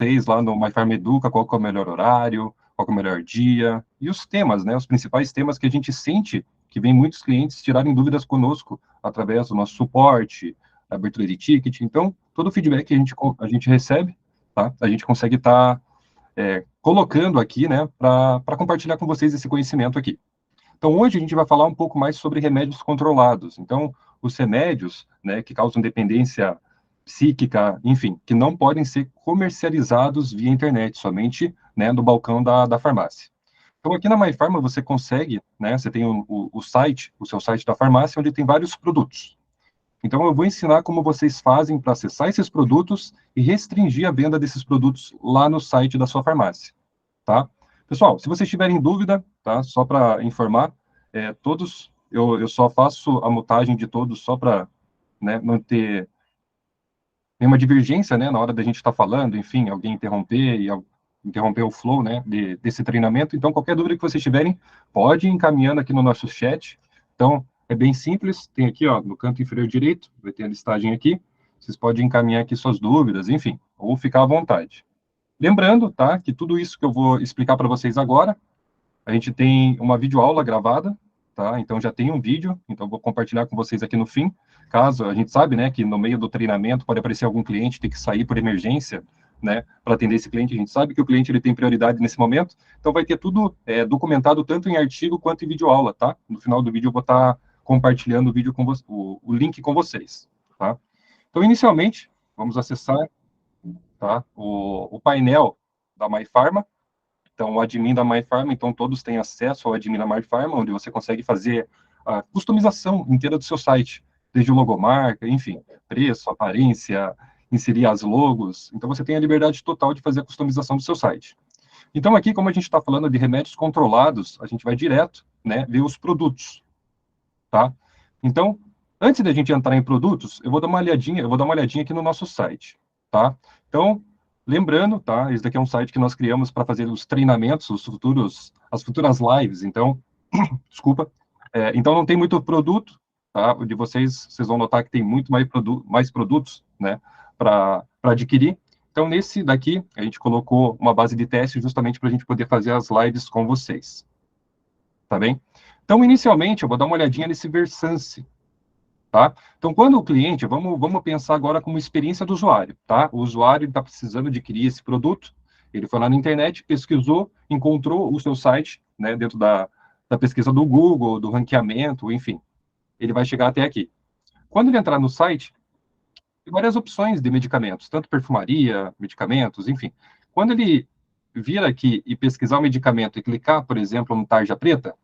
vocês lá no MyPharma Educa qual que é o melhor horário, qual que é o melhor dia, e os temas, né, os principais temas que a gente sente que vem muitos clientes tirarem dúvidas conosco através do nosso suporte, abertura de ticket. Então, todo o feedback que a gente recebe, tá, a gente consegue estar colocando aqui, né, para compartilhar com vocês esse conhecimento aqui. Então, hoje a gente vai falar um pouco mais sobre remédios controlados. Então, os remédios, né, que causam dependência psíquica, enfim, que não podem ser comercializados via internet, somente, né, no balcão da farmácia. Então, aqui na MyPharma você consegue, né, você tem o site, o seu site da farmácia, onde tem vários produtos. Então, eu vou ensinar como vocês fazem para acessar esses produtos e restringir a venda desses produtos lá no site da sua farmácia, tá? Pessoal, se vocês tiverem dúvida, tá? Só para informar, todos, eu só faço a mutagem de todos só para, né, não ter nenhuma divergência, né, na hora da gente estar falando, enfim, alguém interromper e interromper o flow, né, desse treinamento. Então, qualquer dúvida que vocês tiverem, pode ir encaminhando aqui no nosso chat. Então, é bem simples, tem aqui, ó, no canto inferior direito, vai ter a listagem aqui, vocês podem encaminhar aqui suas dúvidas, enfim, ou ficar à vontade. Lembrando, tá, que tudo isso que eu vou explicar para vocês agora, a gente tem uma videoaula gravada, tá? Então já tem um vídeo, então vou compartilhar com vocês aqui no fim. Caso a gente sabe, né, que no meio do treinamento pode aparecer algum cliente ter que sair por emergência, né, para atender esse cliente. A gente sabe que o cliente ele tem prioridade nesse momento, então vai ter tudo documentado tanto em artigo quanto em videoaula, tá? No final do vídeo eu vou estar compartilhando o vídeo com o link com vocês, tá? Então inicialmente vamos acessar, tá, o painel da MyPharma. Então, o admin da MyPharma, então todos têm acesso ao admin da MyPharma, onde você consegue fazer a customização inteira do seu site, desde o logomarca, enfim, preço, aparência, inserir as logos. Então, você tem a liberdade total de fazer a customização do seu site. Então, aqui, como a gente está falando de remédios controlados, a gente vai direto, né, ver os produtos, tá? Então, antes da gente entrar em produtos, eu vou dar uma olhadinha aqui no nosso site, tá? Então, lembrando, tá? Esse daqui é um site que nós criamos para fazer os treinamentos, as futuras lives. Então, desculpa. Então, não tem muito produto, tá? O de vocês vão notar que tem muito mais produtos, né? Para adquirir. Então, nesse daqui, a gente colocou uma base de teste justamente para a gente poder fazer as lives com vocês. Tá bem? Então, inicialmente, eu vou dar uma olhadinha nesse Versance, tá? Então, quando o cliente, vamos pensar agora como experiência do usuário, tá? O usuário está precisando adquirir esse produto, ele foi lá na internet, pesquisou, encontrou o seu site, né, dentro da pesquisa do Google, do ranqueamento, enfim, ele vai chegar até aqui. Quando ele entrar no site, tem várias opções de medicamentos, tanto perfumaria, medicamentos, enfim. Quando ele vir aqui e pesquisar o medicamento e clicar, por exemplo, no tarja preta,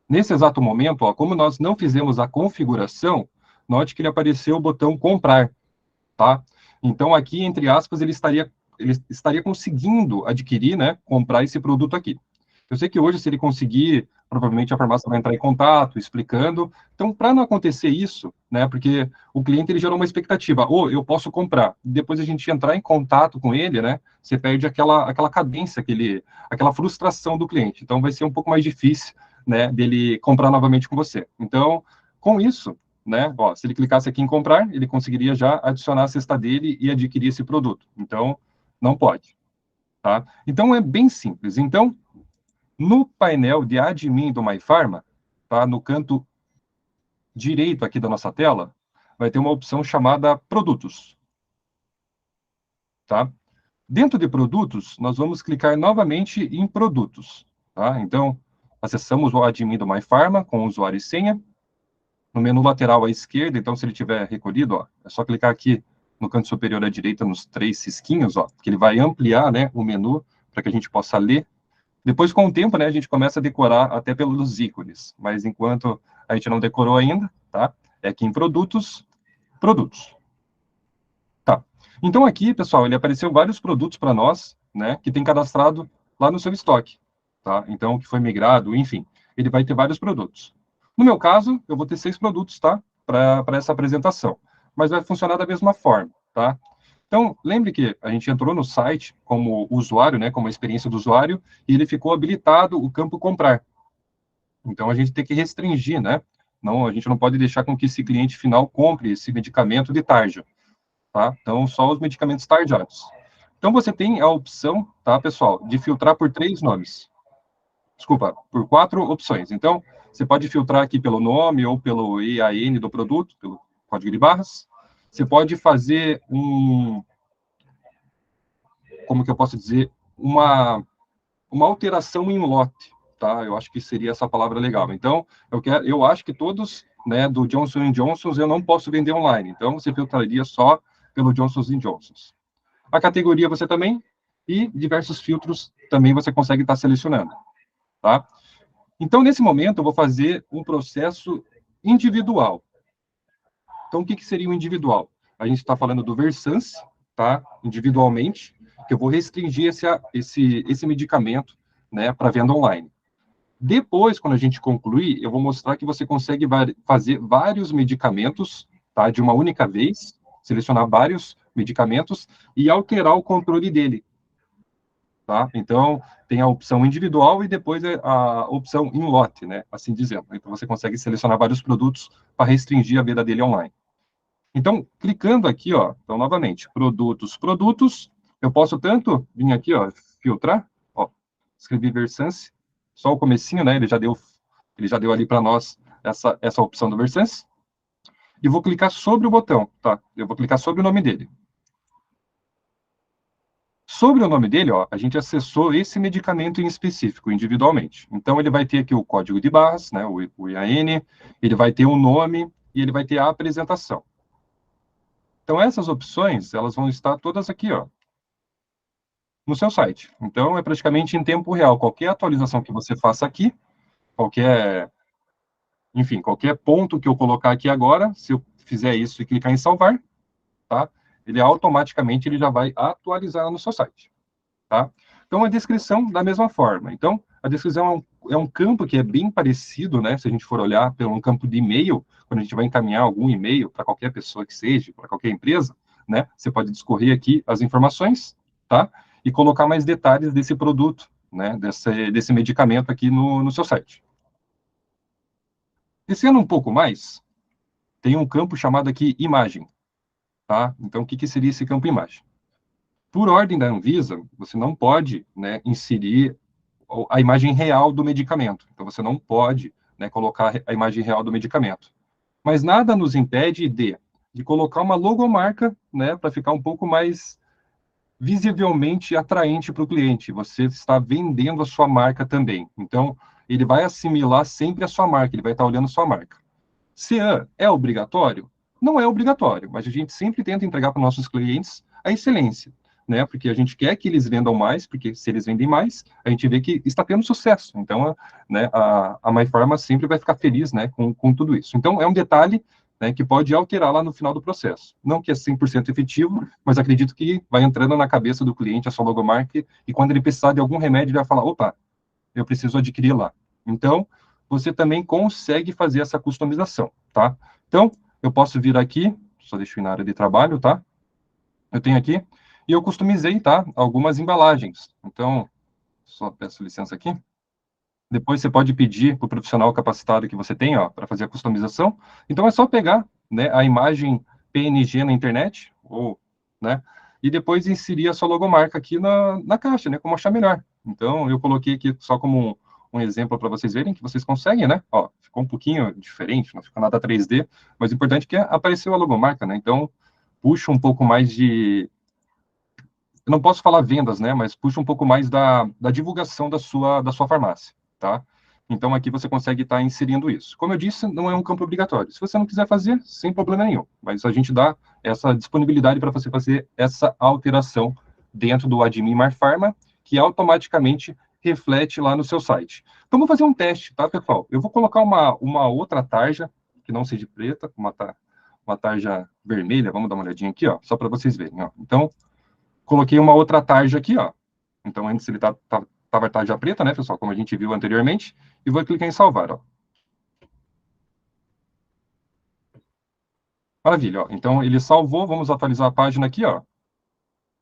nesse exato momento, ó, como nós não fizemos a configuração, note que ele apareceu o botão comprar, tá? Então, aqui, entre aspas, ele estaria conseguindo adquirir, né, comprar esse produto aqui. Eu sei que hoje, se ele conseguir, provavelmente a farmácia vai entrar em contato, explicando. Então, para não acontecer isso, né, porque o cliente ele gerou uma expectativa, ou eu posso comprar, depois a gente entrar em contato com ele, né, você perde aquela cadência, aquela frustração do cliente. Então, vai ser um pouco mais difícil, né, dele comprar novamente com você. Então, com isso, né, ó, se ele clicasse aqui em comprar, ele conseguiria já adicionar a cesta dele e adquirir esse produto. Então, não pode, tá? Então, é bem simples. Então, no painel de admin do MyPharma, tá, no canto direito aqui da nossa tela, vai ter uma opção chamada Produtos, tá? Dentro de Produtos, nós vamos clicar novamente em Produtos, tá? Então, acessamos o admin do MyPharma com usuário e senha. No menu lateral à esquerda, então, se ele tiver recolhido, ó, é só clicar aqui no canto superior à direita, nos três cisquinhos, ó, que ele vai ampliar, né, o menu para que a gente possa ler. Depois, com o tempo, né, a gente começa a decorar até pelos ícones, mas enquanto a gente não decorou ainda, tá? É aqui em Produtos, Produtos. Tá. Então, aqui, pessoal, ele apareceu vários produtos para nós, né, que tem cadastrado lá no seu estoque, tá? Então, que foi migrado, enfim, ele vai ter vários produtos. No meu caso, eu vou ter 6 produtos, tá? Para essa apresentação. Mas vai funcionar da mesma forma, tá? Então, lembre que a gente entrou no site como usuário, né, como a experiência do usuário, e ele ficou habilitado o campo comprar. Então, a gente tem que restringir, né? Não, a gente não pode deixar com que esse cliente final compre esse medicamento de tarja, tá? Então, só os medicamentos tarjados. Então, você tem a opção, tá, pessoal, de filtrar por 3 nomes. Desculpa, por 4 opções. Então, você pode filtrar aqui pelo nome ou pelo EAN do produto, pelo código de barras. Você pode fazer como que eu posso dizer, uma alteração em lote, tá? Eu acho que seria essa palavra legal. Então, eu acho que todos, né, do Johnson Johnson eu não posso vender online. Então, você filtraria só pelo Johnson Johnson. A categoria você também, e diversos filtros também você consegue estar selecionando, tá? Então, nesse momento, eu vou fazer um processo individual. Então, o que seria o individual? A gente está falando do Versance, tá? Individualmente, que eu vou restringir esse medicamento, né, para venda online. Depois, quando a gente concluir, eu vou mostrar que você consegue fazer vários medicamentos, tá? De uma única vez, selecionar vários medicamentos e alterar o controle dele, tá? Então, tem a opção individual e depois a opção em lote, né? Assim dizendo. Então, você consegue selecionar vários produtos para restringir a venda dele online. Então, clicando aqui, ó, então, novamente, produtos, eu posso tanto vir aqui, ó, filtrar, ó, escrevi Versance, só o comecinho, né, ele já deu ali para nós essa opção do Versance, e vou clicar sobre o botão, tá? Eu vou clicar sobre o nome dele. Sobre o nome dele, ó, a gente acessou esse medicamento em específico, individualmente. Então, ele vai ter aqui o código de barras, né, o IAN, ele vai ter o nome e ele vai ter a apresentação. Então, essas opções, elas vão estar todas aqui, ó, no seu site. Então, é praticamente em tempo real. Qualquer atualização que você faça aqui, enfim, qualquer ponto que eu colocar aqui agora, se eu fizer isso e clicar em salvar, tá? Ele automaticamente ele já vai atualizar no seu site, tá? Então, a descrição da mesma forma. Então, a descrição é um campo que é bem parecido, né? Se a gente for olhar pelo um campo de e-mail, quando a gente vai encaminhar algum e-mail para qualquer pessoa que seja, para qualquer empresa, né? Você pode discorrer aqui as informações, tá? E colocar mais detalhes desse produto, né? Desse medicamento aqui no seu site. Descendo um pouco mais, tem um campo chamado aqui imagem, tá? Então, o que seria esse campo imagem? Por ordem da Anvisa, você não pode, né, inserir a imagem real do medicamento. Então, você não pode, né, colocar a imagem real do medicamento. Mas nada nos impede de colocar uma logomarca, né, para ficar um pouco mais visivelmente atraente para o cliente. Você está vendendo a sua marca também. Então, ele vai assimilar sempre a sua marca, ele vai estar olhando a sua marca. CEAN é obrigatório? Não é obrigatório, mas a gente sempre tenta entregar para os nossos clientes a excelência, né? Porque a gente quer que eles vendam mais, porque se eles vendem mais, a gente vê que está tendo sucesso. Então, né, a MyPharma sempre vai ficar feliz, né, com tudo isso. Então, é um detalhe, né, que pode alterar lá no final do processo. Não que é 100% efetivo, mas acredito que vai entrando na cabeça do cliente a sua logomarca, e quando ele precisar de algum remédio, ele vai falar, opa, eu preciso adquirir lá. Então, você também consegue fazer essa customização, tá? Então, eu posso vir aqui, só deixo eu ir na área de trabalho, tá? Eu tenho aqui, e eu customizei, tá? Algumas embalagens. Então, só peço licença aqui. Depois você pode pedir para o profissional capacitado que você tem, ó, para fazer a customização. Então, é só pegar, né, a imagem PNG na internet, ou, né, e depois inserir a sua logomarca aqui na caixa, né, como achar melhor. Então, eu coloquei aqui só como um exemplo para vocês verem que vocês conseguem, né? Ó, ficou um pouquinho diferente, não ficou nada 3D, mas o importante é que apareceu a logomarca, né? Então, puxa um pouco mais de... Eu não posso falar vendas, né? Mas puxa um pouco mais da divulgação da sua farmácia, tá? Então, aqui você consegue estar inserindo isso. Como eu disse, não é um campo obrigatório. Se você não quiser fazer, sem problema nenhum. Mas a gente dá essa disponibilidade para você fazer essa alteração dentro do Admin MyPharma, que automaticamente reflete lá no seu site. Então, vou fazer um teste, tá, pessoal? Eu vou colocar uma outra tarja, que não seja preta, uma tarja vermelha. Vamos dar uma olhadinha aqui, ó, só para vocês verem, ó. Então, coloquei uma outra tarja aqui, ó. Então, antes ele tava tarja preta, né, pessoal, como a gente viu anteriormente, e vou clicar em salvar, ó. Maravilha, ó. Então, ele salvou, vamos atualizar a página aqui, ó.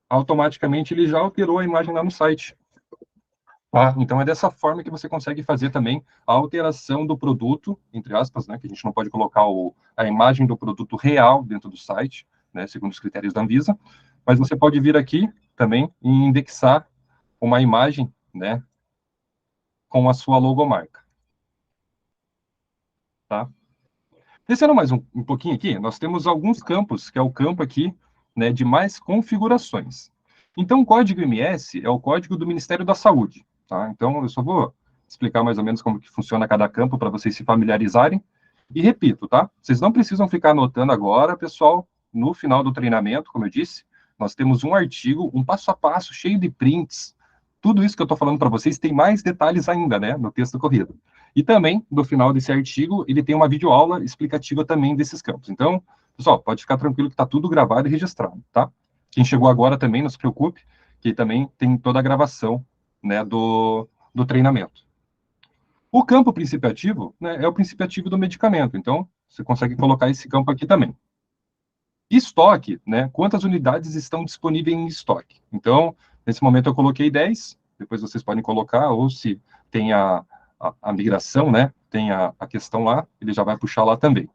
Automaticamente ele já alterou a imagem lá no site. Tá? Então, é dessa forma que você consegue fazer também a alteração do produto, entre aspas, né, que a gente não pode colocar a imagem do produto real dentro do site, né, segundo os critérios da Anvisa, Mas você pode vir aqui também e indexar uma imagem, né, com a sua logomarca, tá? Descendo mais um pouquinho aqui, nós temos alguns campos, que é o campo aqui, né, de mais configurações. Então, o código MS é o código do Ministério da Saúde, tá? Então, eu só vou explicar mais ou menos como que funciona cada campo para vocês se familiarizarem. E repito, tá? Vocês não precisam ficar anotando agora, pessoal. No final do treinamento, como eu disse, nós temos um artigo, um passo a passo, cheio de prints. Tudo isso que eu estou falando para vocês tem mais detalhes ainda, né, no texto corrido. E também, no final desse artigo, ele tem uma videoaula explicativa também desses campos. Então, pessoal, pode ficar tranquilo que está tudo gravado e registrado, tá? Quem chegou agora também, não se preocupe, que também tem toda a gravação, né, do treinamento. O campo princípio ativo, né, é o princípio ativo do medicamento. Então, você consegue colocar esse campo aqui também. Estoque, né, quantas unidades estão disponíveis em estoque. Então, nesse momento eu coloquei 10, depois vocês podem colocar, ou se tem a migração, né, tem a questão lá, ele já vai puxar lá também.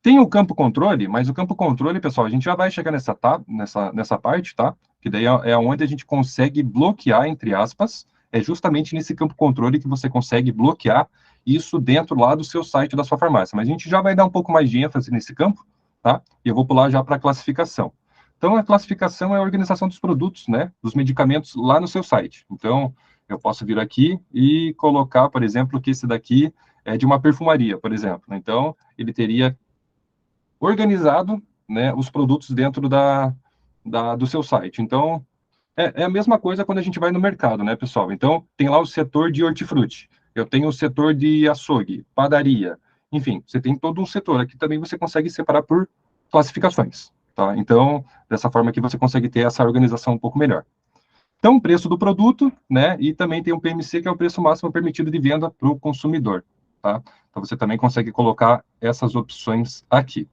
Tem o campo controle, mas o campo controle, pessoal, a gente já vai chegar nessa parte, tá? Que daí é onde a gente consegue bloquear, entre aspas, é justamente nesse campo controle que você consegue bloquear isso dentro lá do seu site, da sua farmácia. Mas a gente já vai dar um pouco mais de ênfase nesse campo, tá? E eu vou pular já para a classificação. Então, a classificação é a organização dos produtos, né? Dos medicamentos lá no seu site. Então, eu posso vir aqui e colocar, por exemplo, que esse daqui é de uma perfumaria, por exemplo. Então, ele teria organizado, né, os produtos dentro do seu site. Então, é a mesma coisa quando a gente vai no mercado, né, pessoal? Então, tem lá o setor de hortifruti, eu tenho o setor de açougue, padaria, enfim, você tem todo um setor. Aqui também você consegue separar por classificações, tá? Então, dessa forma aqui você consegue ter essa organização um pouco melhor. Então, o preço do produto, né, e também tem o PMC, que é o preço máximo permitido de venda para o consumidor, tá? Então, você também consegue colocar essas opções aqui.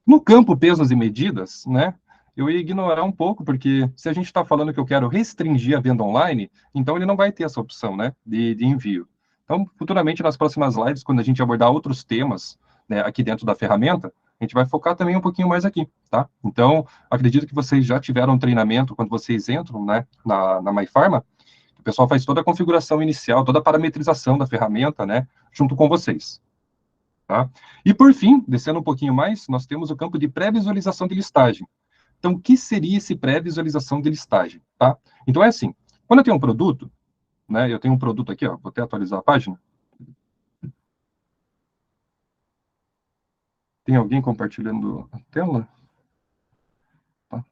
No campo pesos e medidas, né, eu ia ignorar um pouco, porque se a gente está falando que eu quero restringir a venda online, então ele não vai ter essa opção, né, de envio. Então, futuramente, nas próximas lives, quando a gente abordar outros temas, né, aqui dentro da ferramenta, a gente vai focar também um pouquinho mais aqui, tá? Então, acredito que vocês já tiveram um treinamento quando vocês entram, né, na MyPharma, o pessoal faz toda a configuração inicial, toda a parametrização da ferramenta, né, junto com vocês. Tá? E, por fim, descendo um pouquinho mais, nós temos o campo de pré-visualização de listagem. Então, o que seria esse pré-visualização de listagem? Tá? Então, é assim, quando eu tenho um produto, né, eu tenho um produto aqui, ó, vou até atualizar a página. Tem alguém compartilhando a tela? Tá.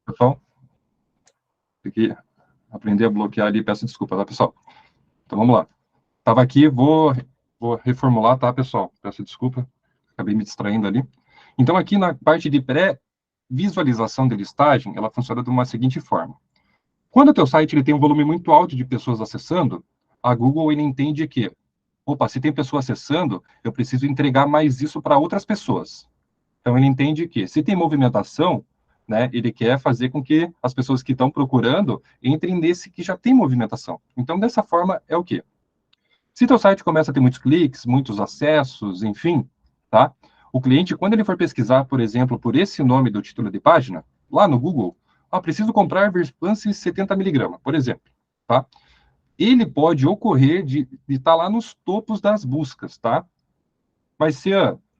Pessoal, tem que aprender a bloquear ali, peço desculpa, tá, pessoal? Então, vamos lá. Estava aqui, vou reformular, tá, pessoal? Peço desculpa, acabei me distraindo ali. Então, aqui na parte de pré-visualização de listagem, ela funciona de uma seguinte forma. Quando o teu site ele tem um volume muito alto de pessoas acessando, a Google ele entende que, opa, se tem pessoa acessando, eu preciso entregar mais isso para outras pessoas. Então ele entende que se tem movimentação, né, ele quer fazer com que as pessoas que estão procurando entrem nesse que já tem movimentação. Então dessa forma é o quê? Se teu site começa a ter muitos cliques, muitos acessos, enfim, tá? O cliente, quando ele for pesquisar, por exemplo, por esse nome do título de página, lá no Google, preciso comprar Versplance 70 mg, por exemplo, tá? Ele pode ocorrer de estar lá nos topos das buscas, tá? Mas se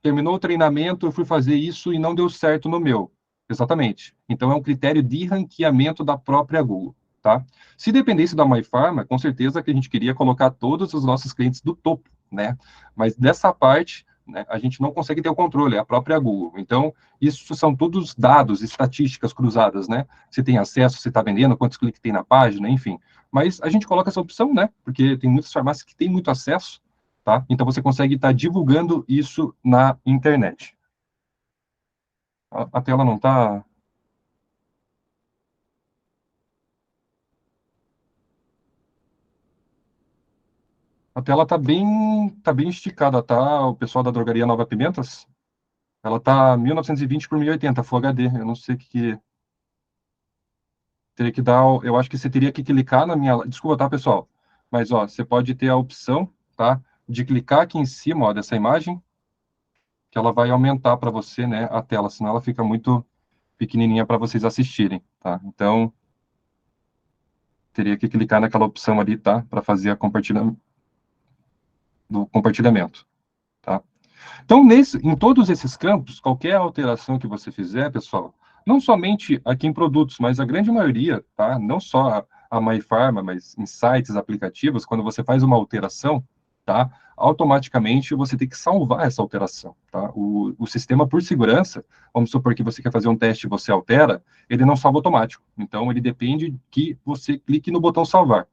terminou o treinamento, eu fui fazer isso e não deu certo no meu. Exatamente. Então, é um critério de ranqueamento da própria Google, tá? Se dependesse da MyPharma, com certeza que a gente queria colocar todos os nossos clientes do topo, né? Mas dessa parte, né, a gente não consegue ter o controle, é a própria Google. Então, isso são todos dados, estatísticas cruzadas, né? Se tem acesso, se está vendendo, quantos cliques tem na página, enfim. Mas a gente coloca essa opção, né? Porque tem muitas farmácias que têm muito acesso, tá? Então você consegue estar divulgando isso na internet. A tela não está. A tela tá bem esticada, tá? O pessoal da drogaria Nova Pimentas, ela tá 1920 por 1080 Full HD. Eu não sei o que teria que dar. Eu acho que você teria que clicar na minha. Desculpa, tá, pessoal? Mas ó, você pode ter a opção, tá? De clicar aqui em cima, ó, dessa imagem, que ela vai aumentar para você, né, a tela, senão ela fica muito pequenininha para vocês assistirem, tá? Então, teria que clicar naquela opção ali, tá? Para fazer a compartilhamento, tá? Então, em todos esses campos, qualquer alteração que você fizer, pessoal, não somente aqui em produtos, mas a grande maioria, tá? Não só a MyPharma, mas em sites, aplicativos, quando você faz uma alteração, tá? Automaticamente você tem que salvar essa alteração, tá? O sistema, por segurança, vamos supor que você quer fazer um teste e você altera, ele não salva automático. Então, ele depende que você clique no botão salvar.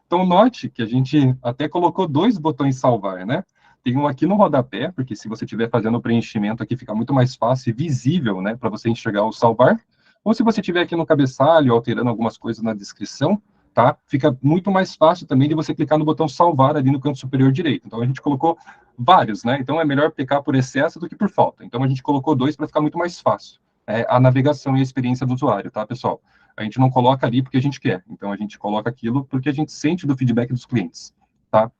Então, note que a gente até colocou dois botões salvar, né? Tem um aqui no rodapé, porque se você estiver fazendo o preenchimento aqui, fica muito mais fácil e visível, né, para você enxergar o salvar. Ou se você estiver aqui no cabeçalho, alterando algumas coisas na descrição, tá? Fica muito mais fácil também de você clicar no botão salvar ali no canto superior direito. Então, a gente colocou vários, né? Então, é melhor pecar por excesso do que por falta. Então, a gente colocou dois para ficar muito mais fácil. A navegação e a experiência do usuário, tá, pessoal? A gente não coloca ali porque a gente quer. Então, a gente coloca aquilo porque a gente sente do feedback dos clientes, tá?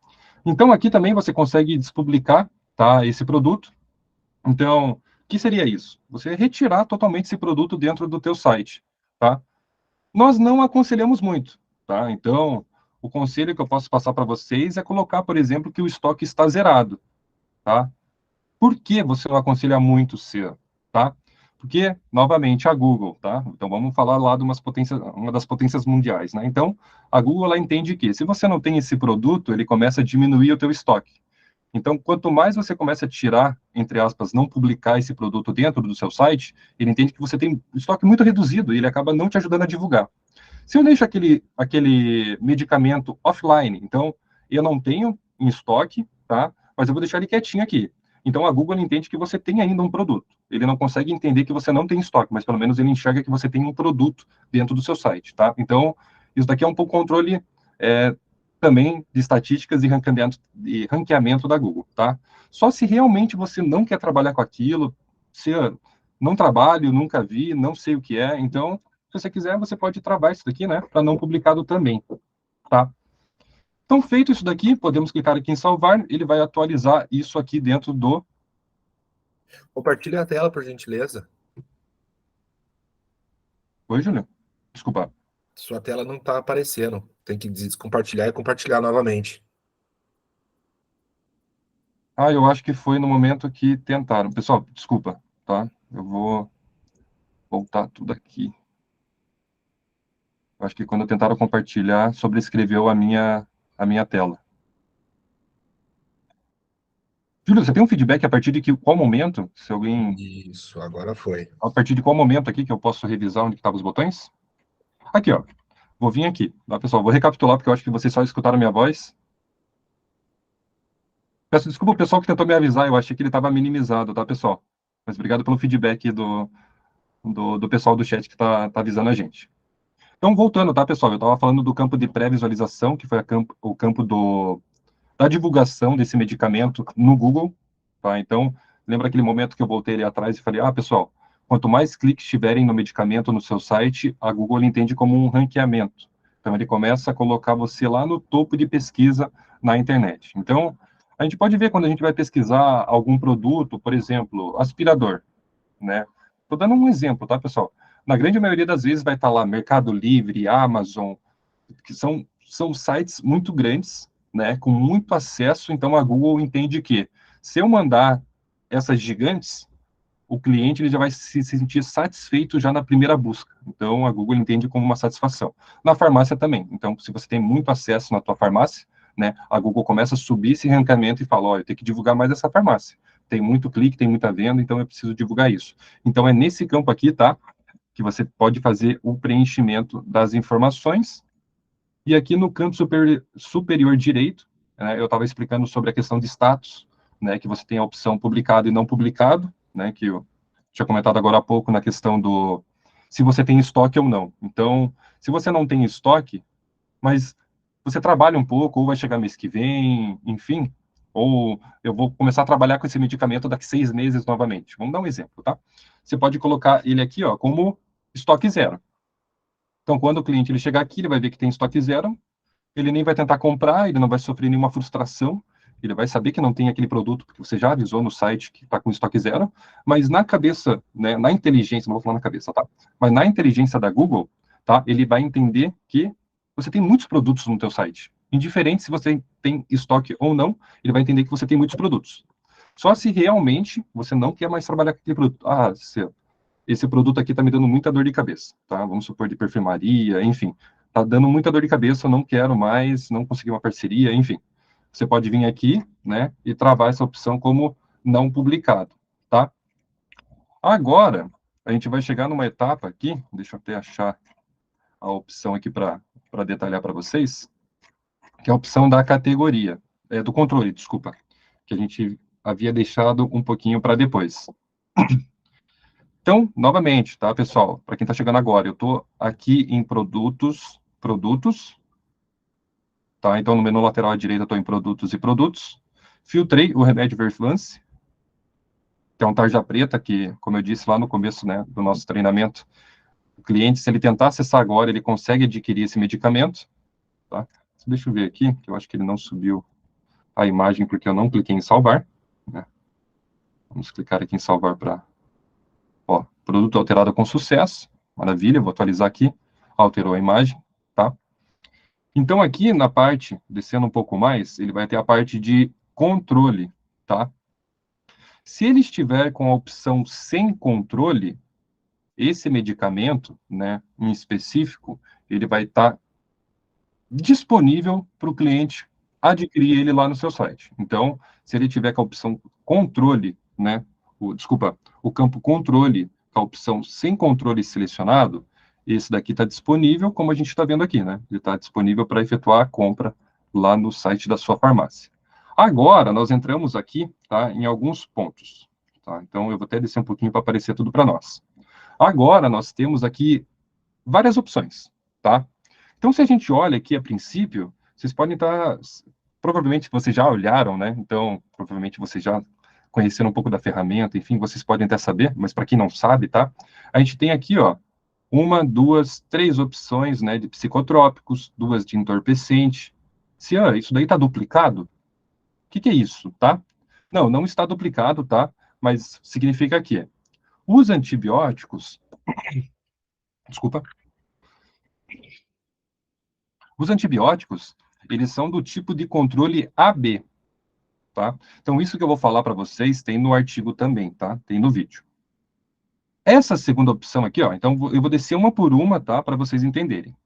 Então, aqui também você consegue despublicar, tá, esse produto. Então, o que seria isso? Você retirar totalmente esse produto dentro do teu site, tá? Nós não aconselhamos muito, tá? Então, o conselho que eu posso passar para vocês é colocar, por exemplo, que o estoque está zerado, tá? Por que você não aconselha muito ser, tá? Porque, novamente, a Google, tá? Então, vamos falar lá de uma das potências mundiais, né? Então, a Google, ela entende que se você não tem esse produto, ele começa a diminuir o teu estoque. Então, quanto mais você começa a tirar, entre aspas, não publicar esse produto dentro do seu site, ele entende que você tem estoque muito reduzido e ele acaba não te ajudando a divulgar. Se eu deixo aquele medicamento offline, então, eu não tenho em estoque, tá? Mas eu vou deixar ele quietinho aqui. Então, a Google entende que você tem ainda um produto. Ele não consegue entender que você não tem estoque, mas pelo menos ele enxerga que você tem um produto dentro do seu site, tá? Então, isso daqui é um pouco controle também de estatísticas e ranqueamento da Google, tá? Só se realmente você não quer trabalhar com aquilo, se eu não trabalho, nunca vi, não sei o que é, então, se você quiser, você pode travar isso daqui, né, para não publicado também, tá? Então, feito isso daqui, podemos clicar aqui em salvar, ele vai atualizar isso aqui dentro do... Compartilha a tela, por gentileza. Oi, Júlio? Desculpa. Sua tela não está aparecendo. Tem que descompartilhar e compartilhar novamente. Ah, eu acho que foi no momento que tentaram. Pessoal, desculpa, tá? Eu vou voltar tudo aqui. Eu acho que quando tentaram compartilhar, sobrescreveu a minha tela. Júlio, você tem um feedback a partir de qual momento? Se alguém... Isso, agora foi. A partir de qual momento aqui que eu posso revisar onde estavam os botões? Aqui, ó. Vou vir aqui, tá, pessoal? Vou recapitular, porque eu acho que vocês só escutaram a minha voz. Peço desculpa ao pessoal que tentou me avisar, eu achei que ele estava minimizado, tá, pessoal? Mas obrigado pelo feedback do pessoal do chat que tá avisando a gente. Então, voltando, tá, pessoal? Eu estava falando do campo de pré-visualização, que foi o campo da divulgação desse medicamento no Google, tá? Então, lembra aquele momento que eu voltei ali atrás e falei, pessoal, quanto mais cliques tiverem no medicamento no seu site, a Google entende como um ranqueamento. Então, ele começa a colocar você lá no topo de pesquisa na internet. Então, a gente pode ver quando a gente vai pesquisar algum produto, por exemplo, aspirador, né? Estou dando um exemplo, tá, pessoal? Na grande maioria das vezes vai estar lá Mercado Livre, Amazon, que são sites muito grandes, né, com muito acesso, então a Google entende que se eu mandar essas gigantes, o cliente ele já vai se sentir satisfeito já na primeira busca. Então a Google entende como uma satisfação. Na farmácia também. Então, se você tem muito acesso na tua farmácia, né, a Google começa a subir esse ranqueamento e fala, olha, eu tenho que divulgar mais essa farmácia. Tem muito clique, tem muita venda, então eu preciso divulgar isso. Então é nesse campo aqui, tá, que você pode fazer o preenchimento das informações. E aqui no canto superior direito, né, eu estava explicando sobre a questão de status, né, que você tem a opção publicado e não publicado, né, que eu tinha comentado agora há pouco na questão do se você tem estoque ou não. Então, se você não tem estoque, mas você trabalha um pouco, ou vai chegar mês que vem, enfim, ou eu vou começar a trabalhar com esse medicamento daqui 6 meses novamente. Vamos dar um exemplo, tá? Você pode colocar ele aqui, ó, como estoque zero. Então, quando o cliente ele chegar aqui, ele vai ver que tem estoque zero, ele nem vai tentar comprar, ele não vai sofrer nenhuma frustração, ele vai saber que não tem aquele produto, porque você já avisou no site que está com estoque zero, mas na cabeça, né, na inteligência, não vou falar na cabeça, tá? Mas na inteligência da Google, tá? Ele vai entender que você tem muitos produtos no teu site. Indiferente se você tem estoque ou não, ele vai entender que você tem muitos produtos. Só se realmente você não quer mais trabalhar com aquele produto. Ah, esse produto aqui está me dando muita dor de cabeça, tá? Vamos supor de perfumaria, enfim. Está dando muita dor de cabeça, eu não quero mais, não consegui uma parceria, enfim. Você pode vir aqui, né, e travar essa opção como não publicado, tá? Agora, a gente vai chegar numa etapa aqui, deixa eu até achar a opção aqui para detalhar para vocês, que é a opção da categoria, do controle, desculpa, que a gente havia deixado um pouquinho para depois. Então, novamente, tá, pessoal? Para quem está chegando agora, eu estou aqui em produtos, tá? Então, no menu lateral à direita, eu estou em produtos e produtos. Filtrei o remédio Verflance, que é um tarja preta, que, como eu disse lá no começo, né, do nosso treinamento, o cliente, se ele tentar acessar agora, ele consegue adquirir esse medicamento, tá? Deixa eu ver aqui, que eu acho que ele não subiu a imagem, porque eu não cliquei em salvar, né? Vamos clicar aqui em salvar para... Ó, produto alterado com sucesso, maravilha, vou atualizar aqui, alterou a imagem, tá? Então, aqui na parte, descendo um pouco mais, ele vai ter a parte de controle, tá? Se ele estiver com a opção sem controle, esse medicamento, né, em específico, ele vai estar disponível para o cliente adquirir ele lá no seu site. Então, se ele tiver com a opção controle, né, o campo controle, com a opção sem controle selecionado, esse daqui está disponível, como a gente está vendo aqui, né? Ele está disponível para efetuar a compra lá no site da sua farmácia. Agora, nós entramos aqui, tá, em alguns pontos. Tá? Então, eu vou até descer um pouquinho para aparecer tudo para nós. Agora, nós temos aqui várias opções, tá? Então, se a gente olha aqui a princípio, vocês podem estar... Provavelmente vocês já olharam, né? Então, provavelmente vocês já conheceram um pouco da ferramenta, enfim, vocês podem até saber, mas para quem não sabe, tá? A gente tem aqui, ó, 1, 2, 3 opções, né, de psicotrópicos, 2 de entorpecente. Se isso daí está duplicado, o que é isso, tá? Não, não está duplicado, tá? Mas significa que os antibióticos, desculpa, os antibióticos, eles são do tipo de controle AB, tá? Então, isso que eu vou falar para vocês tem no artigo também, tá? Tem no vídeo. Essa segunda opção aqui, ó, então eu vou descer uma por uma, tá? Para vocês entenderem.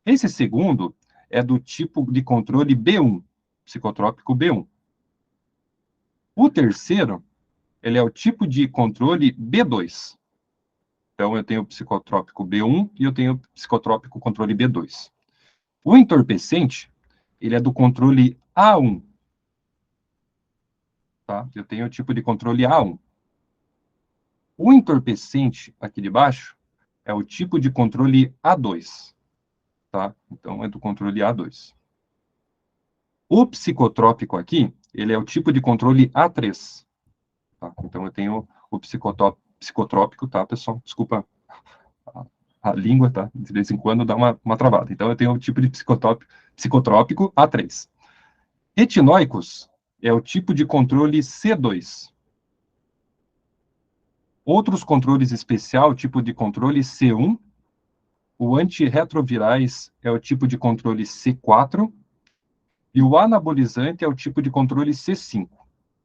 Esse segundo é do tipo de controle B1, psicotrópico B1. O terceiro, ele é o tipo de controle B2. Então, eu tenho o psicotrópico B1 e eu tenho o psicotrópico controle B2. O entorpecente, ele é do controle A1. Tá? Eu tenho o tipo de controle A1. O entorpecente, aqui de baixo, é o tipo de controle A2. Tá? Então, é do controle A2. O psicotrópico aqui, ele é o tipo de controle A3. Tá? Então, eu tenho o psicotrópico, tá, pessoal? Desculpa a língua, tá? De vez em quando dá uma travada. Então, eu tenho o tipo de psicotrópico A3. Etinóicos é o tipo de controle C2. Outros controles especial, tipo de controle C1. O antirretrovirais é o tipo de controle C4. E o anabolizante é o tipo de controle C5.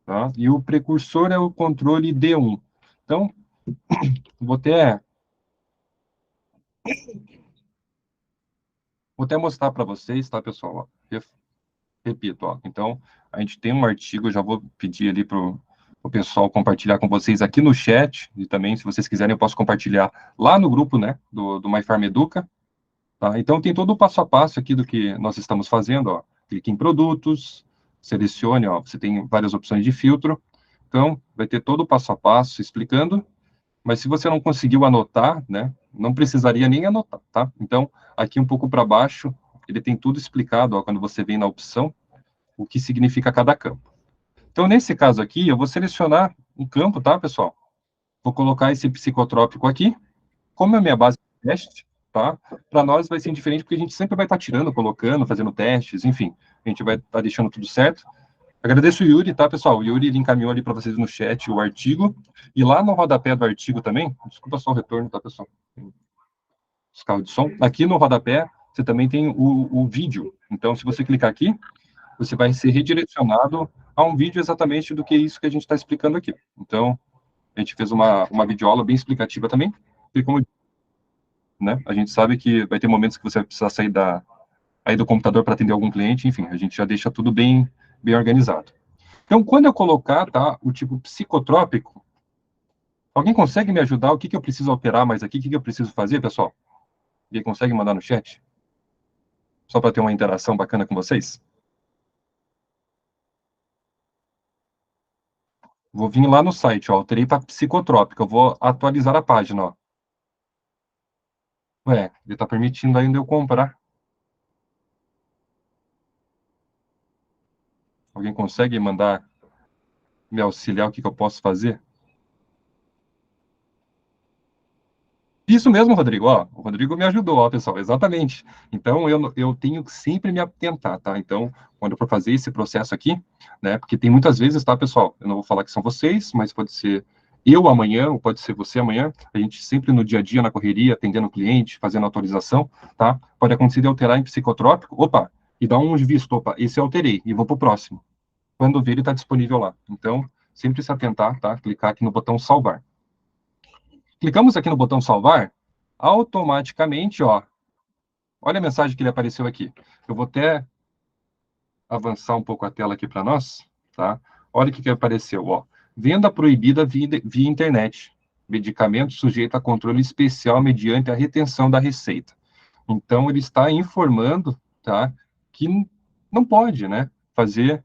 Tá? E o precursor é o controle D1. Então, vou até mostrar para vocês, tá, pessoal? Repito, ó. Então, a gente tem um artigo, eu já vou pedir ali para o pessoal compartilhar com vocês aqui no chat, e também, se vocês quiserem, eu posso compartilhar lá no grupo, né, do MyFarm Educa. Tá? Então, tem todo o passo a passo aqui do que nós estamos fazendo, ó. Clique em produtos, selecione, ó, você tem várias opções de filtro. Então, vai ter todo o passo a passo explicando, mas se você não conseguiu anotar, né, não precisaria nem anotar, tá? Então, aqui um pouco para baixo, ele tem tudo explicado, ó, quando você vem na opção, o que significa cada campo. Então, nesse caso aqui, eu vou selecionar um campo, tá, pessoal? Vou colocar esse psicotrópico aqui, como é a minha base de teste, tá? Para nós vai ser indiferente, porque a gente sempre vai estar tirando, colocando, fazendo testes, enfim, a gente vai estar deixando tudo certo. Agradeço o Yuri, tá, pessoal? O Yuri encaminhou ali para vocês no chat o artigo. E lá no rodapé do artigo também, desculpa só o retorno, tá, pessoal? Os carros de som. Aqui no rodapé, você também tem o vídeo. Então, se você clicar aqui, você vai ser redirecionado a um vídeo exatamente do que isso que a gente está explicando aqui. Então, a gente fez uma videoaula bem explicativa também, e como, né, a gente sabe que vai ter momentos que você vai precisar sair aí do computador para atender algum cliente, enfim, a gente já deixa tudo bem organizado. Então, quando eu colocar, tá, o tipo psicotrópico, alguém consegue me ajudar? O que eu preciso alterar mais aqui? O que eu preciso fazer, pessoal? Alguém consegue mandar no chat? Só para ter uma interação bacana com vocês? Vou vir lá no site, ó, alterei para psicotrópico, eu vou atualizar a página, ó. Ué, ele está permitindo ainda eu comprar. Alguém consegue mandar me auxiliar o que eu posso fazer? Isso mesmo, Rodrigo. Ó, o Rodrigo me ajudou, ó, pessoal, exatamente. Então, eu tenho que sempre me atentar, tá? Então, quando eu for fazer esse processo aqui, né? Porque tem muitas vezes, tá, pessoal? Eu não vou falar que são vocês, mas pode ser eu amanhã, ou pode ser você amanhã. A gente sempre no dia a dia, na correria, atendendo o cliente, fazendo autorização, tá? Pode acontecer de alterar em psicotrópico, opa, e dar um visto, opa, esse eu alterei, e vou pro próximo. Quando ver, ele está disponível lá. Então, sempre se atentar, tá? Clicar aqui no botão salvar. Clicamos aqui no botão salvar, automaticamente, ó, olha a mensagem que ele apareceu aqui. Eu vou até avançar um pouco a tela aqui para nós, tá? Olha o que apareceu, ó. Venda proibida via internet. Medicamento sujeito a controle especial mediante a retenção da receita. Então, ele está informando, tá, que não pode, né, fazer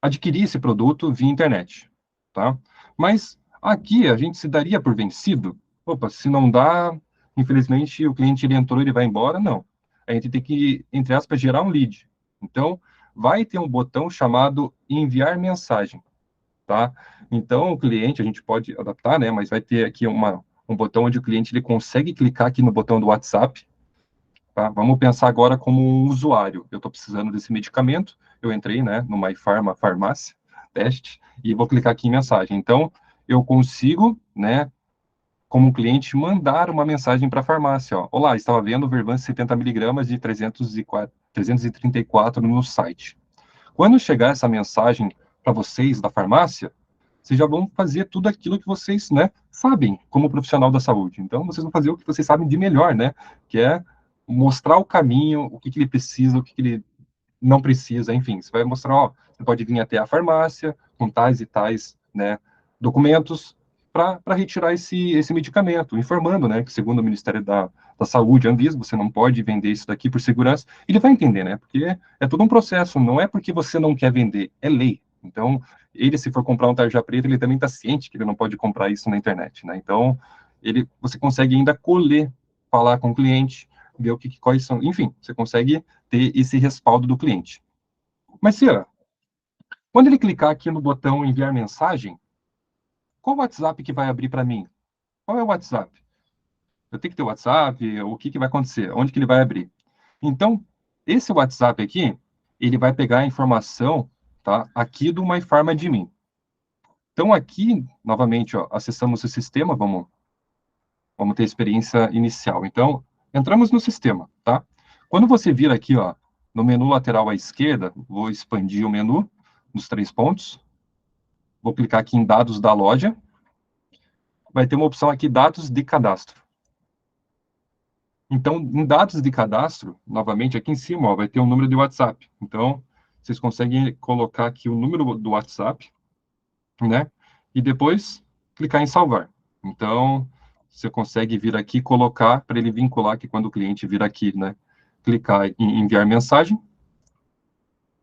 adquirir esse produto via internet, tá? Mas aqui a gente se daria por vencido? Opa, se não dá, infelizmente o cliente ele entrou, ele vai embora? Não. A gente tem que, entre aspas, gerar um lead. Então, vai ter um botão chamado enviar mensagem, tá? Então, o cliente, a gente pode adaptar, né? Mas vai ter aqui um botão onde o cliente ele consegue clicar aqui no botão do WhatsApp, tá? Vamos pensar agora como um usuário. Eu estou precisando desse medicamento, eu entrei, né, no MyPharma farmácia, teste, e vou clicar aqui em mensagem. Então, eu consigo, né, como um cliente, mandar uma mensagem para a farmácia. Ó. Olá, estava vendo Vervan 70 miligramas de 334 no site. Quando chegar essa mensagem para vocês da farmácia, vocês já vão fazer tudo aquilo que vocês, né, sabem como profissional da saúde. Então, vocês vão fazer o que vocês sabem de melhor, né, que é mostrar o caminho, o que ele precisa, o que ele não precisa, enfim, você vai mostrar, ó, você pode vir até a farmácia com tais e tais, né, documentos para retirar esse medicamento, informando, né, que segundo o Ministério da Saúde, Anvisa, você não pode vender isso daqui por segurança. Ele vai entender, né, porque é todo um processo, não é porque você não quer vender, é lei. Então, ele, se for comprar um tarja preta, ele também está ciente que ele não pode comprar isso na internet, né, então, você consegue ainda colher, falar com o cliente, ver quais são, enfim, você consegue ter esse respaldo do cliente. Mas, Cira, quando ele clicar aqui no botão enviar mensagem, qual o WhatsApp que vai abrir para mim? Qual é o WhatsApp? Eu tenho que ter o WhatsApp? O que vai acontecer? Onde que ele vai abrir? Então, esse WhatsApp aqui, ele vai pegar a informação, tá, aqui do MyPharma de mim. Então, aqui, novamente, ó, acessamos o sistema, vamos ter a experiência inicial. Então, entramos no sistema, tá? Quando você vir aqui, ó, no menu lateral à esquerda, vou expandir o menu nos 3 pontos, vou clicar aqui em dados da loja, vai ter uma opção aqui, dados de cadastro. Então, em dados de cadastro, novamente, aqui em cima, ó, vai ter um número de WhatsApp. Então, vocês conseguem colocar aqui o número do WhatsApp, né? E depois clicar em salvar. Então, você consegue vir aqui e colocar para ele vincular que quando o cliente vir aqui, né? Clicar em enviar mensagem,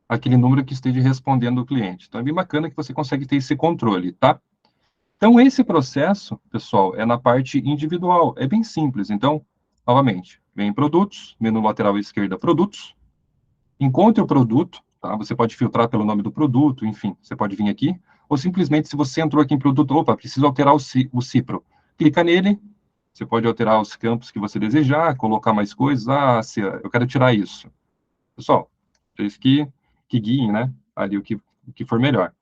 aquele número que esteja respondendo o cliente. Então, é bem bacana que você consegue ter esse controle, tá? Então, esse processo, pessoal, é na parte individual, é bem simples. Então, novamente, vem em produtos, menu lateral à esquerda, produtos, encontre o produto, tá? Você pode filtrar pelo nome do produto, enfim, você pode vir aqui, ou simplesmente, se você entrou aqui em produto, opa, preciso alterar o Cipro. Clica nele, você pode alterar os campos que você desejar, colocar mais coisas, eu quero tirar isso. Pessoal, vocês que guiem, né, ali o que for melhor.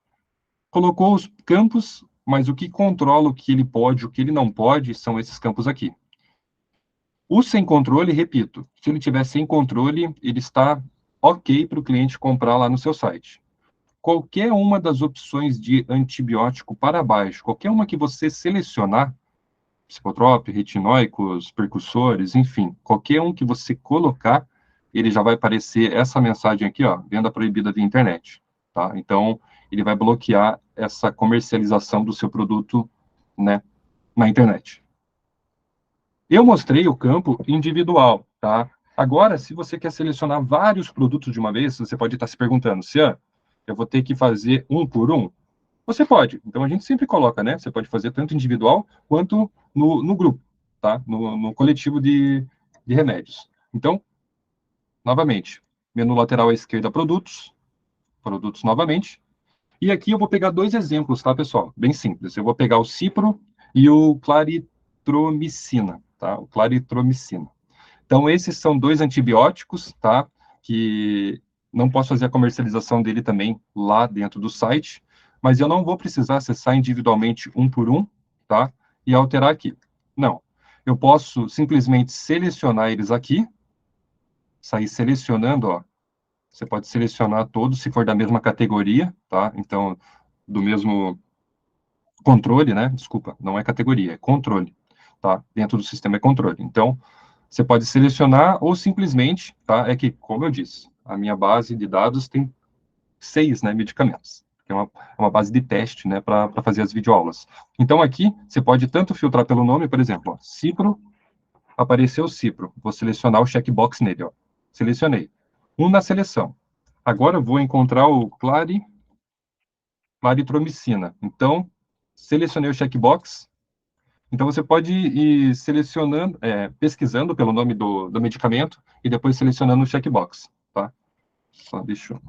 Colocou os campos, mas o que controla o que ele pode, o que ele não pode, são esses campos aqui. O sem controle, repito, se ele tiver sem controle, ele está ok para o cliente comprar lá no seu site. Qualquer uma das opções de antibiótico para baixo, qualquer uma que você selecionar, psicotrópico, retinóicos, percussores, enfim, qualquer um que você colocar, ele já vai aparecer essa mensagem aqui, ó, venda proibida via internet, tá? Então, ele vai bloquear essa comercialização do seu produto, né, na internet. Eu mostrei o campo individual, tá? Agora, se você quer selecionar vários produtos de uma vez, você pode estar se perguntando, Cian, eu vou ter que fazer um por um? Você pode. Então, a gente sempre coloca, né? Você pode fazer tanto individual quanto no grupo, tá? No coletivo de remédios. Então, novamente, menu lateral à esquerda, produtos, produtos novamente. E aqui eu vou pegar dois exemplos, tá, pessoal? Bem simples. Eu vou pegar o Cipro e o claritromicina, tá? O claritromicina. Então, esses são dois antibióticos, tá? Que não posso fazer a comercialização dele também lá dentro do site, mas eu não vou precisar acessar individualmente um por um, tá? E alterar aqui. Não. Eu posso simplesmente selecionar eles aqui, sair selecionando, ó. Você pode selecionar todos, se for da mesma categoria, tá? Então, do mesmo controle, né? Desculpa, não é categoria, é controle, tá? Dentro do sistema é controle. Então, você pode selecionar ou simplesmente, tá? É que, como eu disse, a minha base de dados tem 6, né, medicamentos. Que é uma base de teste, né, para fazer as videoaulas. Então, aqui, você pode tanto filtrar pelo nome, por exemplo, ó, Cipro, apareceu Cipro. Vou selecionar o checkbox nele, ó. Selecionei. Um na seleção. Agora, eu vou encontrar o claritromicina. Então, selecionei o checkbox. Então, você pode ir selecionando, pesquisando pelo nome do medicamento e depois selecionando o checkbox, tá? Só deixa eu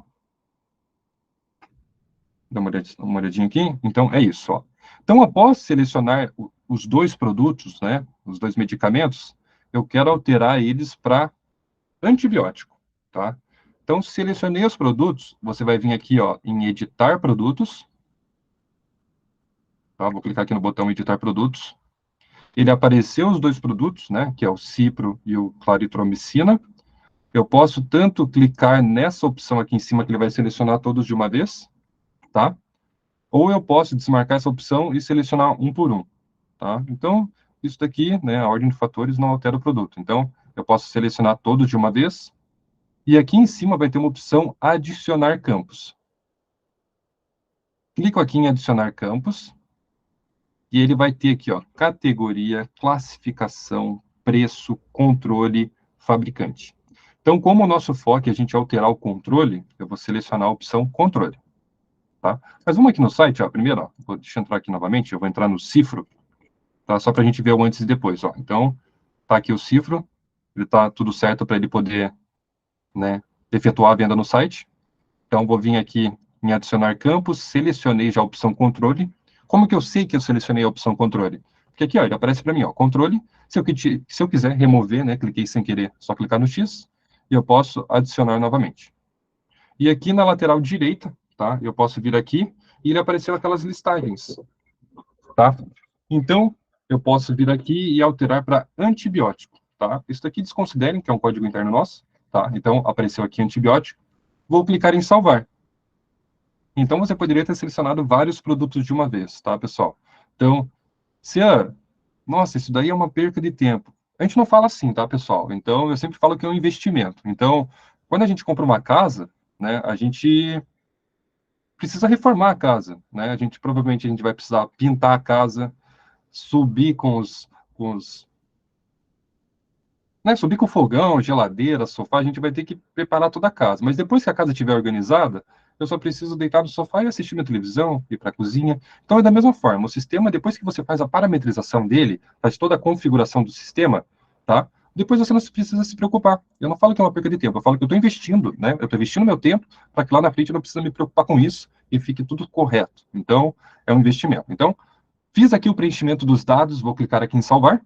dar uma olhadinha aqui. Então, é isso, ó. Então, após selecionar os dois produtos, né, os dois medicamentos, eu quero alterar eles para antibiótico, tá? Então, selecionei os produtos, você vai vir aqui, ó, em editar produtos, tá? Vou clicar aqui no botão editar produtos. Ele apareceu os dois produtos, né, que é o Cipro e o claritromicina. Eu posso tanto clicar nessa opção aqui em cima, que ele vai selecionar todos de uma vez, tá? Ou eu posso desmarcar essa opção e selecionar um por um, tá? Então, isso daqui, né, a ordem de fatores não altera o produto. Então, eu posso selecionar todos de uma vez. E aqui em cima vai ter uma opção adicionar campos. Clico aqui em adicionar campos. E ele vai ter aqui, ó, categoria, classificação, preço, controle, fabricante. Então, como o nosso foco é a gente alterar o controle, eu vou selecionar a opção controle, tá? Mas vamos aqui no site, ó, primeiro, ó, deixa eu entrar aqui novamente, eu vou entrar no Cifro, tá? Só para a gente ver o antes e depois, ó. Então, tá aqui o Cifro, ele tá tudo certo para ele poder, né, efetuar a venda no site. Então, vou vir aqui em adicionar campos, selecionei já a opção controle. Como que eu sei que eu selecionei a opção controle? Porque aqui, ó, ele aparece para mim, ó, controle. Se eu quiser remover, né, cliquei sem querer, só clicar no X, e eu posso adicionar novamente. E aqui na lateral direita, tá, eu posso vir aqui, e ele apareceu aquelas listagens, tá? Então, eu posso vir aqui e alterar para antibiótico, tá? Isso daqui desconsiderem que é um código interno nosso, tá? Então, apareceu aqui antibiótico. Vou clicar em salvar. Então, você poderia ter selecionado vários produtos de uma vez, tá, pessoal? Então, se nossa, isso daí é uma perca de tempo. A gente não fala assim, tá, pessoal? Então, eu sempre falo que é um investimento. Então, quando a gente compra uma casa, né, a gente precisa reformar a casa, né? Provavelmente a gente vai precisar pintar a casa, subir né, subir com fogão, geladeira, sofá, a gente vai ter que preparar toda a casa. Mas depois que a casa estiver organizada, eu só preciso deitar no sofá e assistir minha televisão, ir para a cozinha. Então é da mesma forma, o sistema, depois que você faz a parametrização dele, faz toda a configuração do sistema, tá? Depois você não precisa se preocupar. Eu não falo que é uma perca de tempo, eu falo que eu estou investindo, né? Eu estou investindo meu tempo para que lá na frente eu não precise me preocupar com isso e fique tudo correto. Então, é um investimento. Então, fiz aqui o preenchimento dos dados, vou clicar aqui em salvar.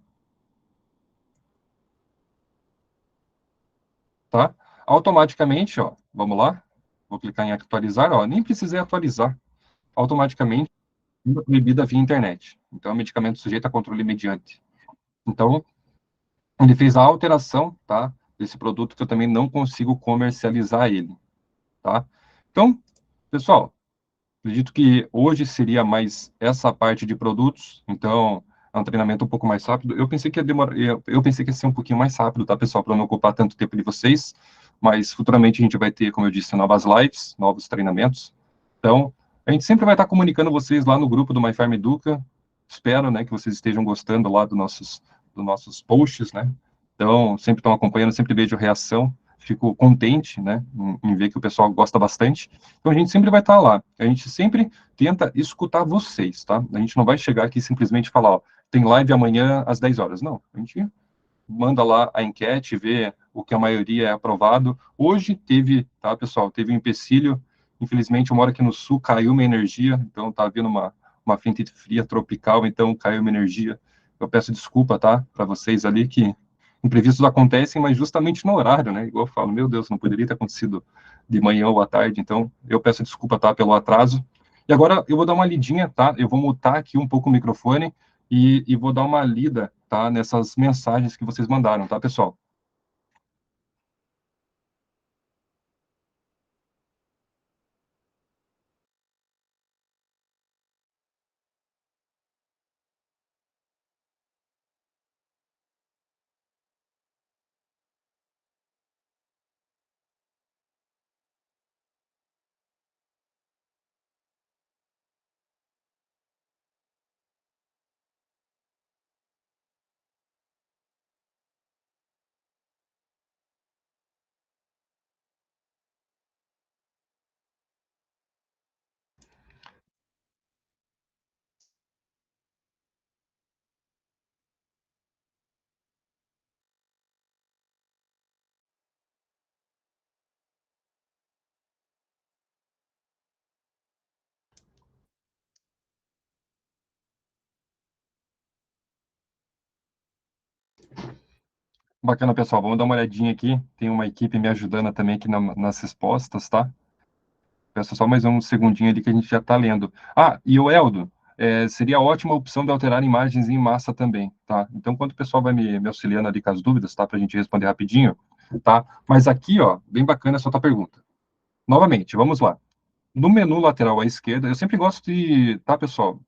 Tá? Automaticamente, ó, vamos lá, Vou clicar em atualizar, ó, nem precisei atualizar. Automaticamente, proibida via internet. Então, é um medicamento sujeito a controle mediante. Então, ele fez a alteração, tá, desse produto que eu também não consigo comercializar ele, tá? Então, pessoal, acredito que hoje seria mais essa parte de produtos, então é um treinamento um pouco mais rápido. Eu pensei que ia demorar, eu pensei que ia ser um pouquinho mais rápido, tá, pessoal, para não ocupar tanto tempo de vocês, mas futuramente a gente vai ter, como eu disse, novas lives, novos treinamentos. Então, a gente sempre vai estar comunicando vocês lá no grupo do My Farm Educa. Espero, né, que vocês estejam gostando lá dos nossos posts, né? Então, sempre estão acompanhando, sempre vejo reação. Fico contente, né, em ver que o pessoal gosta bastante. Então, a gente sempre vai estar lá. A gente sempre tenta escutar vocês, tá? A gente não vai chegar aqui e simplesmente falar, ó, tem live amanhã às 10 horas. Não, a gente manda lá a enquete, vê o que a maioria é aprovado. Hoje teve, tá, pessoal, teve um empecilho. Infelizmente, eu moro aqui no sul, caiu uma energia, então tá vindo uma frente fria tropical, então caiu uma energia. Eu peço desculpa, tá, para vocês ali que imprevistos acontecem, mas justamente no horário, né? Igual eu falo, meu Deus, não poderia ter acontecido de manhã ou à tarde, então eu peço desculpa, tá, pelo atraso. E agora eu vou dar uma lidinha, tá? Eu vou mutar aqui um pouco o microfone e vou dar uma lida, tá, nessas mensagens que vocês mandaram, tá, pessoal? Bacana, pessoal. Vamos dar uma olhadinha aqui. Tem uma equipe me ajudando também aqui nas respostas, tá? Peço só mais um segundinho ali que a gente já está lendo. Ah, e o Eldo, seria ótima a opção de alterar imagens em massa também, tá? Então, quando o pessoal vai me auxiliando ali com as dúvidas, tá? Para a gente responder rapidinho, tá? Mas aqui, ó, bem bacana essa tua pergunta. Novamente, vamos lá. No menu lateral à esquerda, eu sempre gosto de, tá, pessoal?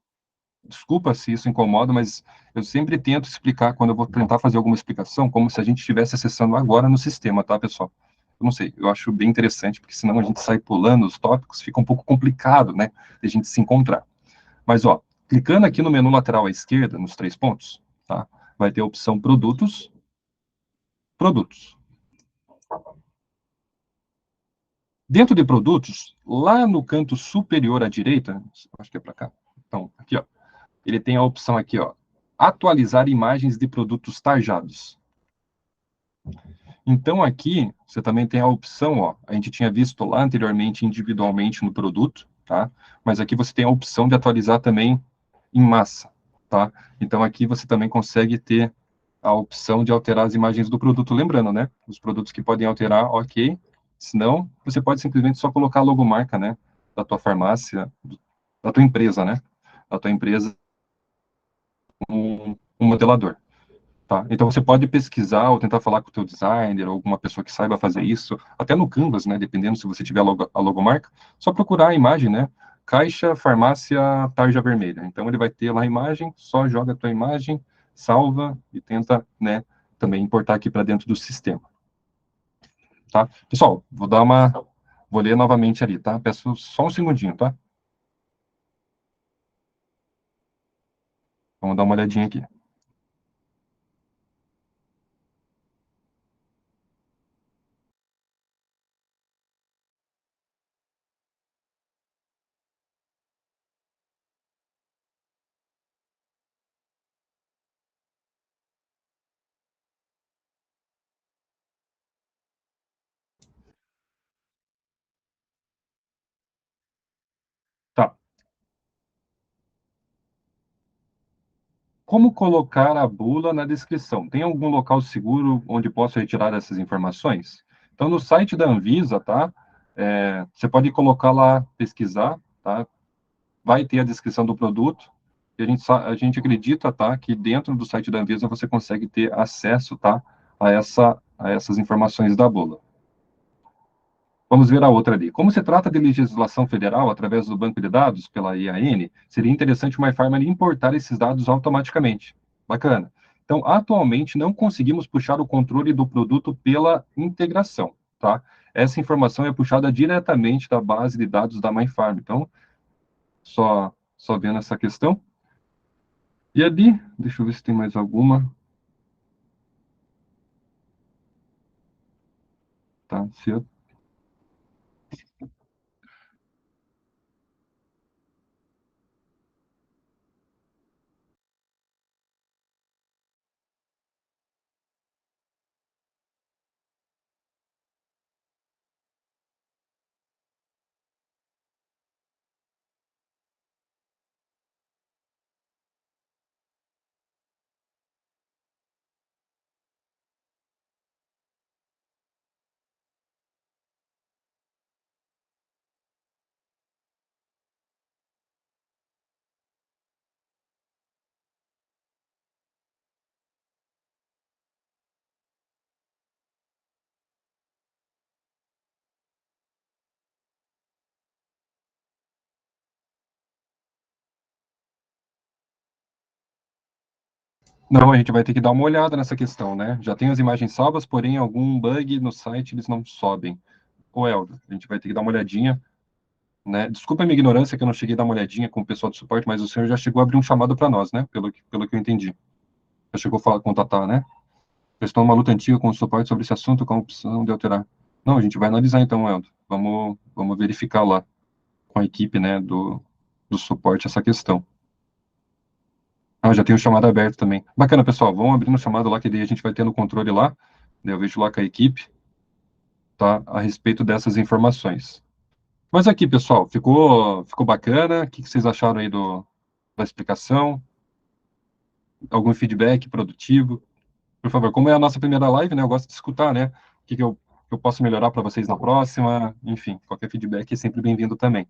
Desculpa se isso incomoda, mas eu sempre tento explicar, quando eu vou tentar fazer alguma explicação, como se a gente estivesse acessando agora no sistema, tá, pessoal? Eu não sei, eu acho bem interessante, porque senão a gente sai pulando os tópicos, fica um pouco complicado, né, de a gente se encontrar. Mas, ó, clicando aqui no menu lateral à esquerda, nos três pontos, tá, vai ter a opção produtos, produtos. Dentro de produtos, lá no canto superior à direita, acho que é para cá, então, aqui, ó, ele tem a opção aqui, ó, atualizar imagens de produtos tarjados. Então, aqui, você também tem a opção, ó, a gente tinha visto lá anteriormente individualmente no produto, tá? Mas aqui você tem a opção de atualizar também em massa, tá? Então, aqui você também consegue ter a opção de alterar as imagens do produto. Lembrando, né? Os produtos que podem alterar, ok. Senão, você pode simplesmente só colocar a logomarca, né? Da tua farmácia, da tua empresa, né? Da tua empresa, um modelador. Tá? Então você pode pesquisar ou tentar falar com o teu designer ou alguma pessoa que saiba fazer isso, até no Canvas, né, dependendo se você tiver a logomarca, só procurar a imagem, né, caixa, farmácia, tarja vermelha. Então ele vai ter lá a imagem, só joga a tua imagem, salva e tenta, né, também importar aqui para dentro do sistema. Tá? Pessoal, vou ler novamente ali, tá? Peço só um segundinho, tá? Vamos dar uma olhadinha aqui. Tá. Como colocar a bula na descrição? Tem algum local seguro onde posso retirar essas informações? Então, no site da Anvisa, tá? Você pode colocar lá, pesquisar, tá? Vai ter a descrição do produto, e a gente acredita, tá, que dentro do site da Anvisa você consegue ter acesso, tá, a essas informações da bula. Vamos ver a outra ali. Como se trata de legislação federal através do banco de dados pela IAN, seria interessante o MyPharma importar esses dados automaticamente. Bacana. Então, atualmente, não conseguimos puxar o controle do produto pela integração, tá? Essa informação é puxada diretamente da base de dados da MyPharma. Então, só vendo essa questão. E ali, deixa eu ver se tem mais alguma. Tá, se eu Não, a gente vai ter que dar uma olhada nessa questão, né? Já tem as imagens salvas, porém algum bug no site eles não sobem. Ô, Elvio, a gente vai ter que dar uma olhadinha, né? Desculpa a minha ignorância que eu não cheguei a dar uma olhadinha com o pessoal do suporte, mas o senhor já chegou a abrir um chamado para nós, né? Pelo que eu entendi. Já chegou a falar, contatar, né? Eu estou numa luta antiga com o suporte sobre esse assunto, com a opção de alterar. Não, a gente vai analisar então, Elvio. Vamos verificar lá com a equipe, né, do suporte essa questão. Ah, já tem o chamado aberto também. Bacana, pessoal. Vamos abrir no chamado lá, que daí a gente vai ter no controle lá. Eu vejo lá com a equipe, tá? A respeito dessas informações. Mas aqui, pessoal, ficou bacana? O que vocês acharam aí da explicação? Algum feedback produtivo? Por favor, como é a nossa primeira live, né? Eu gosto de escutar, né? O que eu posso melhorar para vocês na próxima? Enfim, qualquer feedback é sempre bem-vindo também.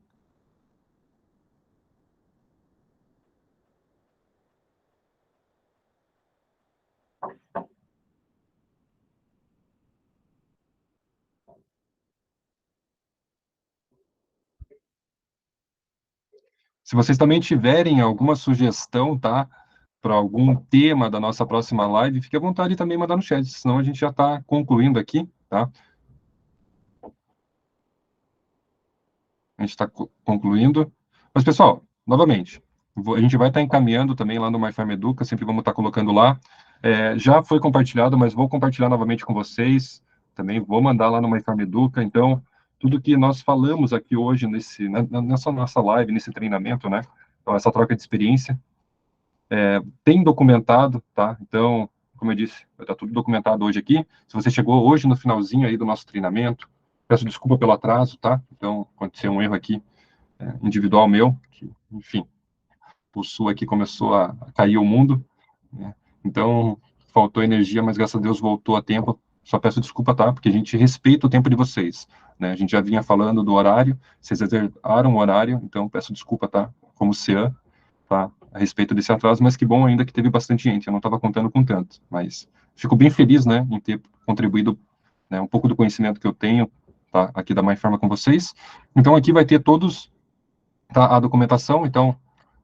Se vocês também tiverem alguma sugestão, tá? Para algum tema da nossa próxima live, fique à vontade de também mandar no chat, senão a gente já está concluindo aqui, tá? A gente está concluindo. Mas, pessoal, novamente, a gente vai estar encaminhando também lá no MyFarm Educa, sempre vamos estar colocando lá. Já foi compartilhado, mas vou compartilhar novamente com vocês. Também vou mandar lá no MyFarm Educa. Então, tudo que nós falamos aqui hoje nessa nossa live, nesse treinamento, né? Então, essa troca de experiência, tem documentado, tá? Então, como eu disse, vai estar tudo documentado hoje aqui. Se você chegou hoje no finalzinho aí do nosso treinamento, peço desculpa pelo atraso, tá? Então, aconteceu um erro aqui, individual meu, que, enfim, o sul aqui começou a cair o mundo, né? Então, faltou energia, mas graças a Deus voltou a tempo. Só peço desculpa, tá? Porque a gente respeita o tempo de vocês, né? A gente já vinha falando do horário, vocês acertaram o horário, então peço desculpa, tá? Como CEAN, tá? A respeito desse atraso, mas que bom ainda que teve bastante gente, eu não estava contando com tanto, mas fico bem feliz, né, em ter contribuído, né, um pouco do conhecimento que eu tenho, tá, aqui da MyPharma com vocês. Então, aqui vai ter todos, tá, a documentação, então,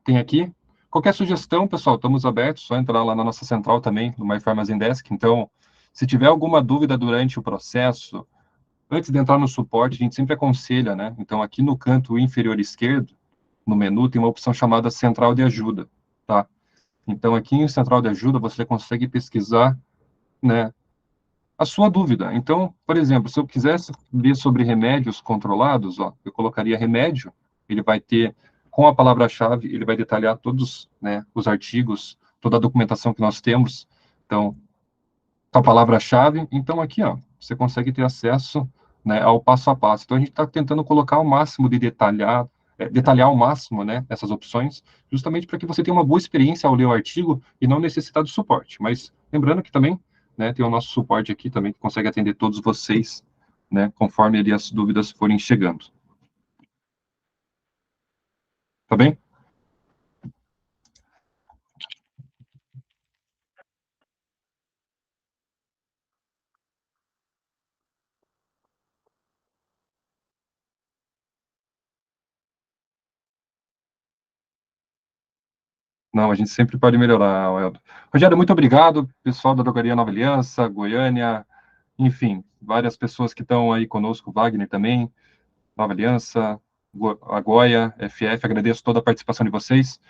tem aqui. Qualquer sugestão, pessoal, estamos abertos, só entrar lá na nossa central também, do MyPharma Zendesk. Então, se tiver alguma dúvida durante o processo, antes de entrar no suporte, a gente sempre aconselha, né? Então, aqui no canto inferior esquerdo, no menu, tem uma opção chamada Central de Ajuda, tá? Então, aqui em Central de Ajuda, você consegue pesquisar, né, a sua dúvida. Então, por exemplo, se eu quisesse ver sobre remédios controlados, ó, eu colocaria remédio, ele vai ter, com a palavra-chave, ele vai detalhar todos, né, os artigos, toda a documentação que nós temos. Então, com a palavra-chave, então aqui, ó, você consegue ter acesso, né, ao passo a passo. Então, a gente está tentando colocar o máximo de detalhar ao máximo, né, essas opções, justamente para que você tenha uma boa experiência ao ler o artigo e não necessitar do suporte. Mas lembrando que também, né, tem o nosso suporte aqui também que consegue atender todos vocês, né, conforme ali as dúvidas forem chegando. Tá bem? Não, a gente sempre pode melhorar, Eldo. Rogério, muito obrigado, pessoal da Drogaria Nova Aliança, Goiânia, enfim, várias pessoas que estão aí conosco, Wagner também, Nova Aliança, a Goia, FF, agradeço toda a participação de vocês.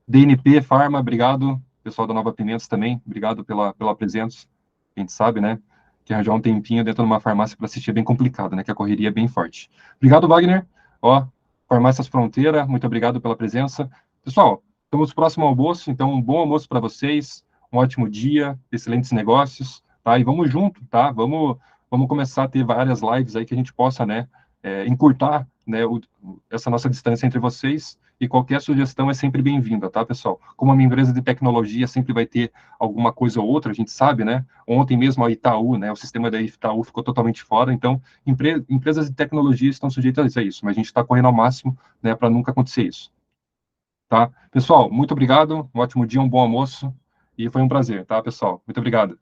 DNP Farma, obrigado. Pessoal da Nova Pimentos também, obrigado pela presença. A gente sabe, né, que arranjar um tempinho dentro de uma farmácia para assistir é bem complicado, né, que a correria é bem forte. Obrigado, Wagner. Ó, Farmácias Fronteira, muito obrigado pela presença. Pessoal, estamos próximo ao almoço, então um bom almoço para vocês, um ótimo dia, excelentes negócios, tá? E vamos junto, tá? Vamos começar a ter várias lives aí que a gente possa, né, encurtar, né, essa nossa distância entre vocês, e qualquer sugestão é sempre bem-vinda, tá, pessoal? Como uma empresa de tecnologia sempre vai ter alguma coisa ou outra, a gente sabe, né? Ontem mesmo a Itaú, né, o sistema da Itaú ficou totalmente fora, então empresas de tecnologia estão sujeitas a isso, mas a gente está correndo ao máximo, né, para nunca acontecer isso, tá? Pessoal, muito obrigado, um ótimo dia, um bom almoço, e foi um prazer, tá, pessoal? Muito obrigado.